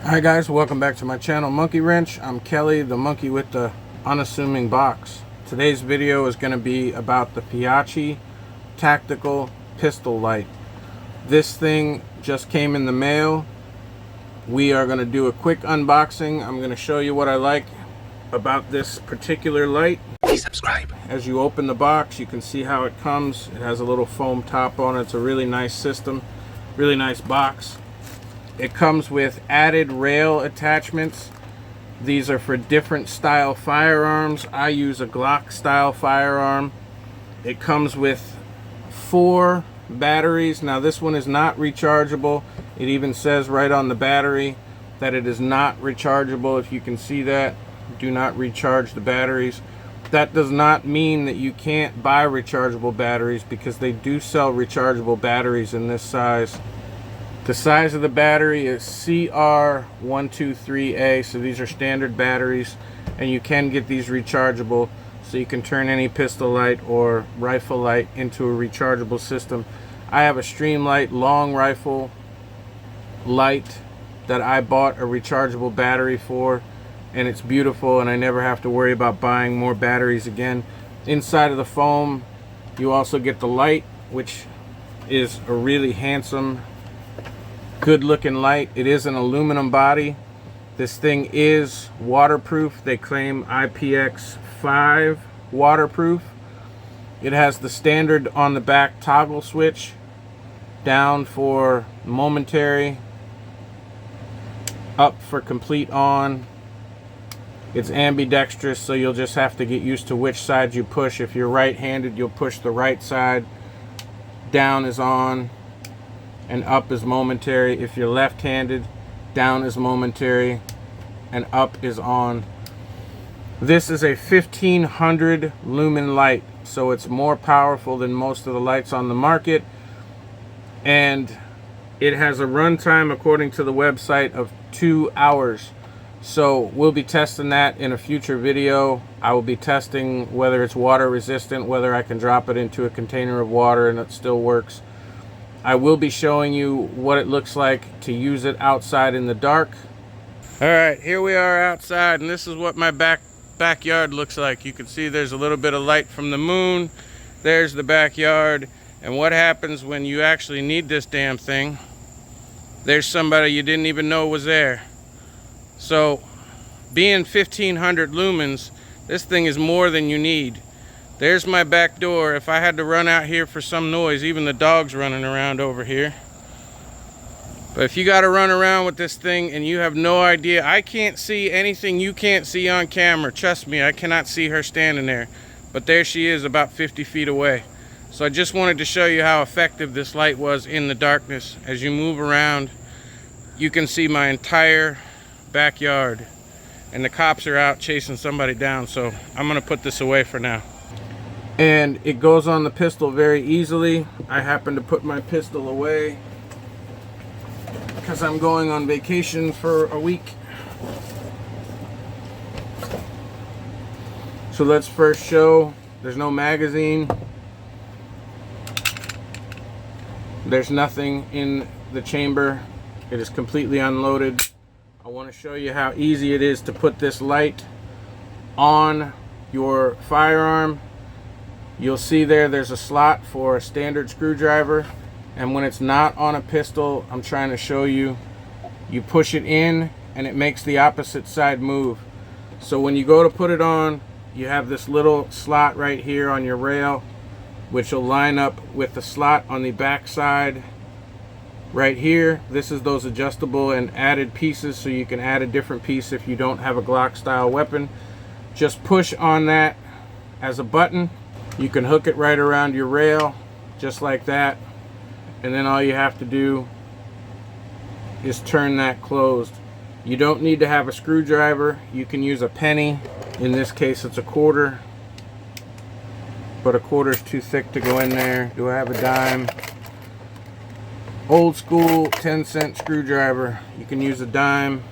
Hi guys, welcome back to my channel Monkey Wrench. I'm Kelly, the monkey with the unassuming box. Today's video is going to be about the Feyachi Tactical Pistol light. This thing just came in the mail. We are going to do a quick unboxing. I'm going to show you what I like about this particular light. Please subscribe. As you open the box, you can see how it comes. It has a little foam top on it. It's a really nice system, really nice box. It comes with added rail attachments. These are for different style firearms. I use a Glock style firearm. It comes with 4 batteries. Now this one is not rechargeable. It even says right on the battery that it is not rechargeable. If you can see that, do not recharge the batteries. That does not mean that you can't buy rechargeable batteries, because they do sell rechargeable batteries in this size. The size of the battery is CR123A, so these are standard batteries, and you can get these rechargeable, so you can turn any pistol light or rifle light into a rechargeable system. I have a Streamlight long rifle light that I bought a rechargeable battery for, and it's beautiful, and I never have to worry about buying more batteries again. Inside of the foam, you also get the light, which is a really handsome, good looking light. It is an aluminum body. This thing is waterproof. They claim IPX5 waterproof. It has the standard on the back toggle switch, down for momentary, up for complete on. It's ambidextrous, so you'll just have to get used to which side you push. If you're right-handed, you'll push the right side. Down is on and up is momentary. If you're left-handed, down is momentary and up is on. This is a 1500 lumen light, so it's more powerful than most of the lights on the market, and it has a runtime, according to the website, of 2 hours. So we'll be testing that in a future video. I will be testing whether it's water resistant, whether I can drop it into a container of water and it still works. I will be showing you what it looks like to use it outside in the dark. All right, here we are outside, and this is what my backyard looks like. You can see there's a little bit of light from the moon. There's the backyard. And what happens when you actually need this damn thing? There's somebody you didn't even know was there. So, being 1500 lumens, this thing is more than you need. There's my back door. If I had to run out here for some noise, even the dog's running around over here. But if you got to run around with this thing and you have no idea, I can't see anything you can't see on camera. Trust me, I cannot see her standing there. But there she is, about 50 feet away. So I just wanted to show you how effective this light was in the darkness. As you move around, you can see my entire backyard. And the cops are out chasing somebody down, so I'm going to put this away for now. And it goes on the pistol very easily. I happen to put my pistol away because I'm going on vacation for a week. So let's first show, there's no magazine. There's nothing in the chamber. It is completely unloaded. I want to show you how easy it is to put this light on your firearm. You'll see there's a slot for a standard screwdriver, and when it's not on a pistol, I'm trying to show you, you push it in and it makes the opposite side move. So when you go to put it on, you have this little slot right here on your rail, which will line up with the slot on the back side right here. This is those adjustable and added pieces, so you can add a different piece if you don't have a Glock style weapon. Just push on that as a button. You can hook it right around your rail, just like that. And then all you have to do is turn that closed. You don't need to have a screwdriver. You can use a penny. In this case, it's a quarter. But a quarter's too thick to go in there. Do I have a dime? Old school 10-cent screwdriver. You can use a dime.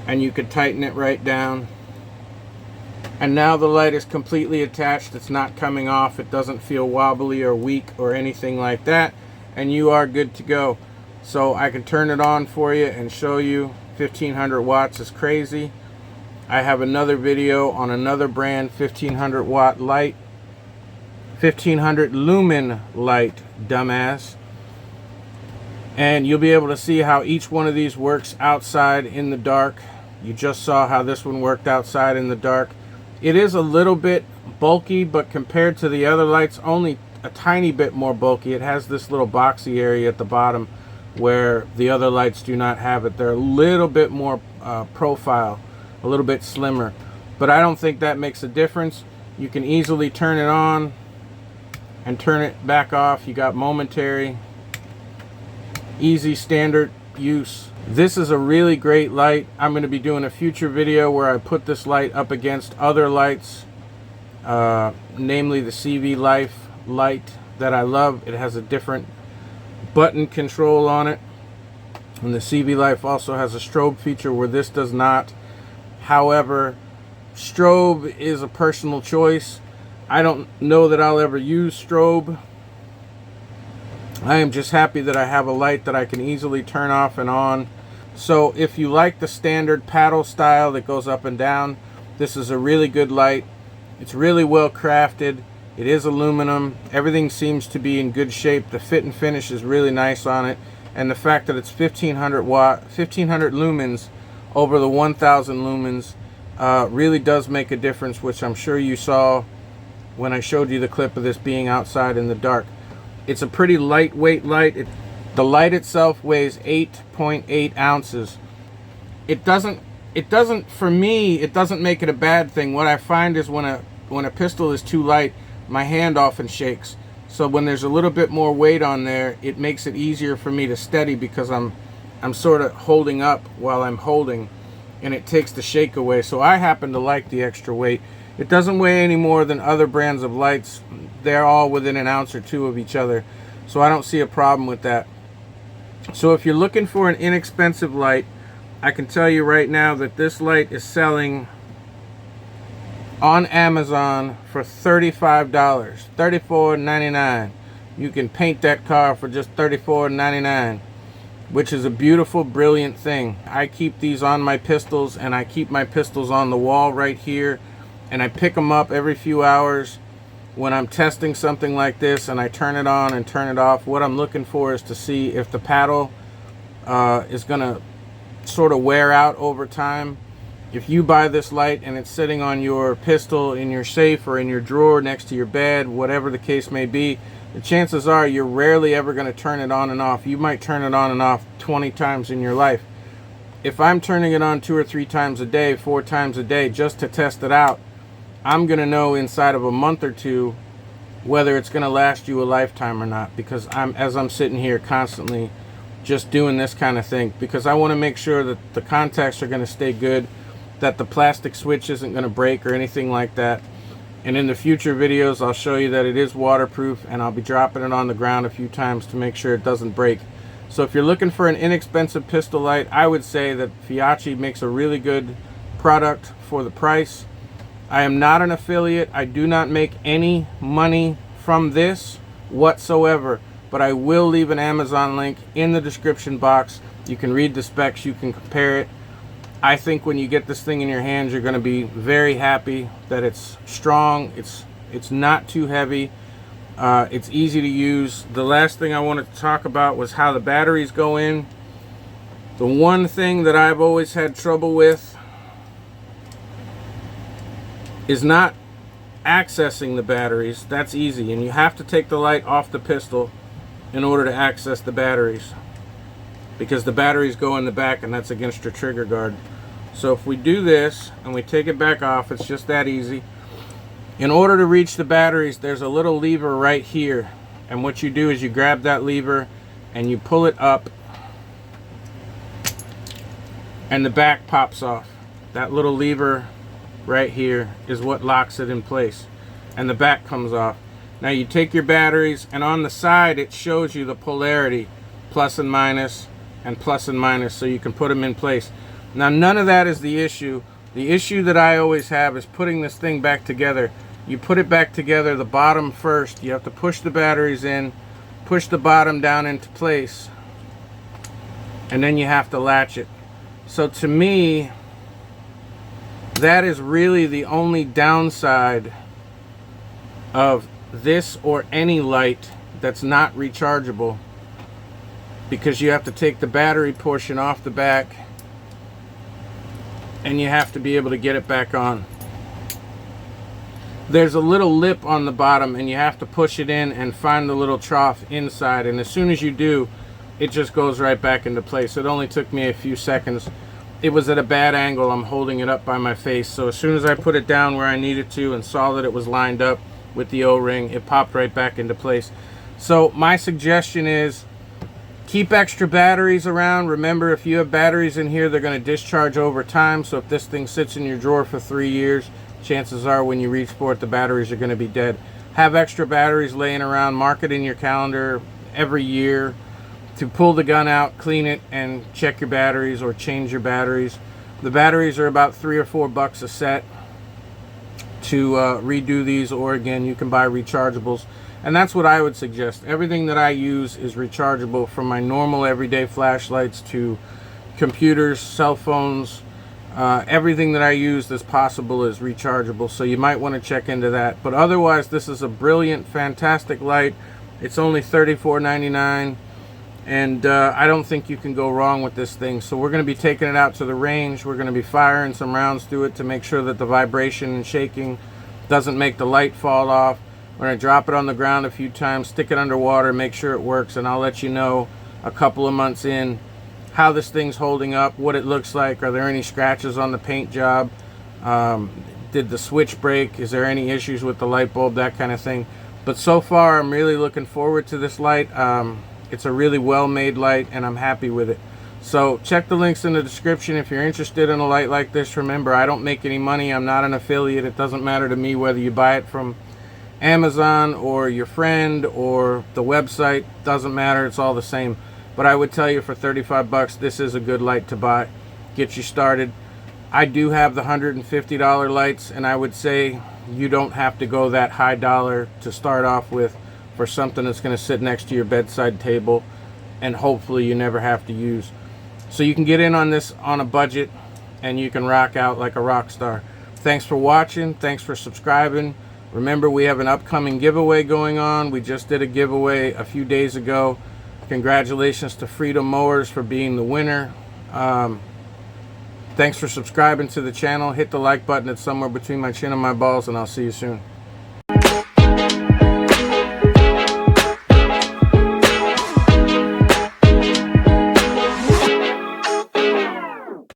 And you can tighten it right down. And now the light is completely attached. It's not coming off. It doesn't feel wobbly or weak or anything like that. And you are good to go. So I can turn it on for you and show you 1500 watts is crazy. I have another video on another brand 1500 watt light, 1500 lumen light, dumbass. And you'll be able to see how each one of these works outside in the dark. You just saw how this one worked outside in the dark. It is a little bit bulky, but compared to the other lights, only a tiny bit more bulky. It has this little boxy area at the bottom where the other lights do not have it. They're a little bit more profile, a little bit slimmer, but I don't think that makes a difference. You can easily turn it on and turn it back off. You got momentary, easy standard use. This is a really great light. I'm going to be doing a future video where I put this light up against other lights, namely the CV Life light that I love. It has a different button control on it, and the CV Life also has a strobe feature where this does not. However, strobe is a personal choice. I don't know that I'll ever use strobe. I am just happy that I have a light that I can easily turn off and on. So if you like the standard paddle style that goes up and down, this is a really good light. It's really well crafted. It is aluminum. Everything seems to be in good shape. The fit and finish is really nice on it. And the fact that it's 1500 lumens over the 1000 lumens really does make a difference, which I'm sure you saw when I showed you the clip of this being outside in the dark. It's a pretty lightweight light. The light itself weighs 8.8 ounces. It doesn't, for me, it doesn't make it a bad thing. What I find is when a pistol is too light, my hand often shakes. So when there's a little bit more weight on there, it makes it easier for me to steady, because I'm sort of holding up while I'm holding, and it takes the shake away. So I happen to like the extra weight. It doesn't weigh any more than other brands of lights. They're all within an ounce or two of each other, so I don't see a problem with that. So if you're looking for an inexpensive light, I can tell you right now that this light is selling on Amazon for $35, $34.99. You can paint that car for just $34.99, which is a beautiful, brilliant thing. I keep these on my pistols, and I keep my pistols on the wall right here, and I pick them up every few hours when I'm testing something like this, and I turn it on and turn it off. What I'm looking for is to see if the paddle is going to sort of wear out over time. If you buy this light and it's sitting on your pistol in your safe or in your drawer next to your bed, whatever the case may be, the chances are you're rarely ever going to turn it on and off. You might turn it on and off 20 times in your life. If I'm turning it on 2 or 3 times a day, 4 times a day, just to test it out, I'm going to know inside of a month or two whether it's going to last you a lifetime or not, because as I'm sitting here constantly just doing this kind of thing, because I want to make sure that the contacts are going to stay good, that the plastic switch isn't going to break or anything like that. And in the future videos, I'll show you that it is waterproof, and I'll be dropping it on the ground a few times to make sure it doesn't break. So if you're looking for an inexpensive pistol light, I would say that Feyachi makes a really good product for the price. I am not an affiliate. I do not make any money from this whatsoever, but I will leave an Amazon link in the description box. You can read the specs, you can compare it. I think when you get this thing in your hands, you're going to be very happy that it's strong, it's not too heavy, it's easy to use. The last thing I wanted to talk about was how the batteries go in. The one thing that I've always had trouble with is not accessing the batteries. That's easy, and you have to take the light off the pistol in order to access the batteries, because the batteries go in the back, and that's against your trigger guard. So if we do this and we take it back off, it's just that easy. In order to reach the batteries, there's a little lever right here, and what you do is you grab that lever and you pull it up, and the back pops off. That little lever right here is what locks it in place, and the back comes off. Now you take your batteries, and on the side it shows you the polarity, plus and minus, and plus and minus, so you can put them in place. Now none of that is the issue. The issue that I always have is putting this thing back together. You put it back together, the bottom first. You have to push the batteries in, push the bottom down into place, and then you have to latch it. So to me, that is really the only downside of this or any light that's not rechargeable, because you have to take the battery portion off the back and you have to be able to get it back on. There's a little lip on the bottom and you have to push it in and find the little trough inside, and as soon as you do, it just goes right back into place. It only took me a few seconds. It was at a bad angle. I'm holding it up by my face, so as soon as I put it down where I needed to and saw that it was lined up with the O-ring, it popped right back into place. So my suggestion is keep extra batteries around. Remember, if you have batteries in here, they're going to discharge over time. So if this thing sits in your drawer for 3 years, chances are when you reach for it, the batteries are going to be dead. Have extra batteries laying around. Mark it in your calendar every year to pull the gun out, clean it, and check your batteries or change your batteries. The batteries are about $3 or $4 a set to redo these, or again, you can buy rechargeables. And that's what I would suggest. Everything that I use is rechargeable, from my normal everyday flashlights to computers, cell phones. Everything that I use that's possible is rechargeable, so you might want to check into that. But otherwise, this is a brilliant, fantastic light. It's only $34.99, and I don't think you can go wrong with this thing. So we're going to be taking it out to the range. We're going to be firing some rounds through it to make sure that the vibration and shaking doesn't make the light fall off. We're going to drop it on the ground a few times, stick it underwater, make sure it works, and I'll let you know a couple of months in how this thing's holding up, what it looks like. Are there any scratches on the paint job? Did the switch break? Is there any issues with the light bulb? That kind of thing. But so far, I'm really looking forward to this light. It's a really well-made light, and I'm happy with it. So check the links in the description if you're interested in a light like this. Remember, I don't make any money. I'm not an affiliate. It doesn't matter to me whether you buy it from Amazon or your friend or the website. Doesn't matter. It's all the same. But I would tell you, for 35 bucks, this is a good light to buy. Get you started. I do have the $150 lights, and I would say you don't have to go that high dollar to start off with for something that's going to sit next to your bedside table and hopefully you never have to use. So you can get in on this on a budget and you can rock out like a rock star. Thanks for watching. Thanks for subscribing. Remember, we have an upcoming giveaway going on. We just did a giveaway a few days ago. Congratulations to Frieght Mowers for being the winner. Thanks for subscribing to the channel. Hit the like button. It's somewhere between my chin and my balls, and I'll see you soon.